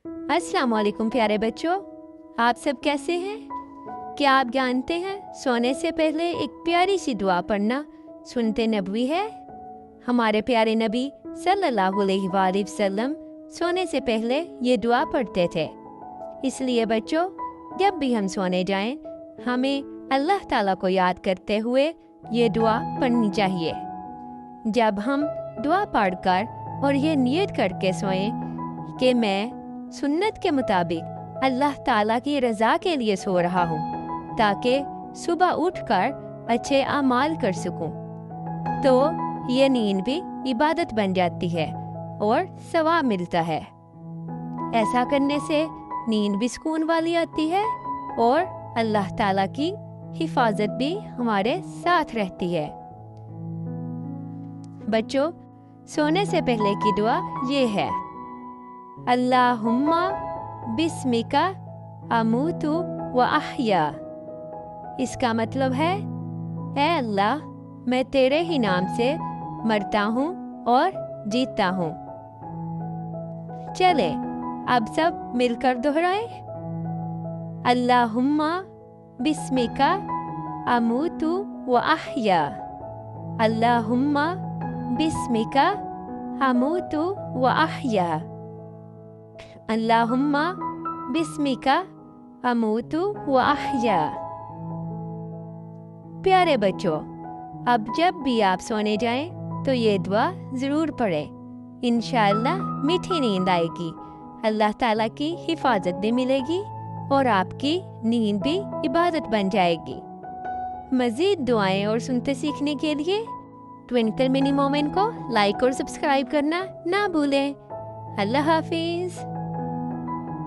अस्सलाम वालेकुम प्यारे बच्चों, आप सब कैसे हैं? क्या आप जानते हैं सोने से पहले एक प्यारी सी दुआ पढ़ना सुन्नत नबवी है। हमारे प्यारे नबी सल्लल्लाहु अलैहि वसल्लम सोने से पहले ये दुआ पढ़ते थे। इसलिए बच्चों, जब भी हम सोने जाएं, हमें अल्लाह ताला को याद करते हुए ये दुआ पढ़नी चाहिए। जब हम दुआ पढ़कर और ये नियत करके सोएं कि मैं सुन्नत के मुताबिक अल्लाह ताला की रज़ा के लिए सो रहा हूँ, ताकि सुबह उठकर अच्छे अमाल कर सकूँ, तो ये नींद भी इबादत बन जाती है और सवाब मिलता है। ऐसा करने से नींद भी सुकून वाली आती है और अल्लाह ताला की हिफाजत भी हमारे साथ रहती है। बच्चों, सोने से पहले की दुआ ये है, अल्लाहुम्मा बिस्मिका अमूतु व अहया। इसका मतलब है, ऐ अल्लाह, मैं तेरे ही नाम से मरता हूँ और जीता हूँ। चले अब सब मिलकर दोहराएं, अल्लाहुम्मा बिस्मिका अमूतु व अहया। अल्लाहुम्मा बिस्मिका अमूतु व अहया। अल्लाहुम्मा बिस्मिका अमूतु व अहया। प्यारे बच्चों, अब जब भी आप सोने जाएं तो ये दुआ ज़रूर पढ़ें। इंशाअल्लाह मीठी नींद आएगी, अल्लाह ताला की हिफाजत भी मिलेगी और आपकी नींद भी इबादत बन जाएगी। मज़ीद दुआएं और सुनते सीखने के लिए ट्विंकल मिनी मोमेंट को लाइक और सब्सक्राइब करना ना भूलें। अल्लाह हाफिज़।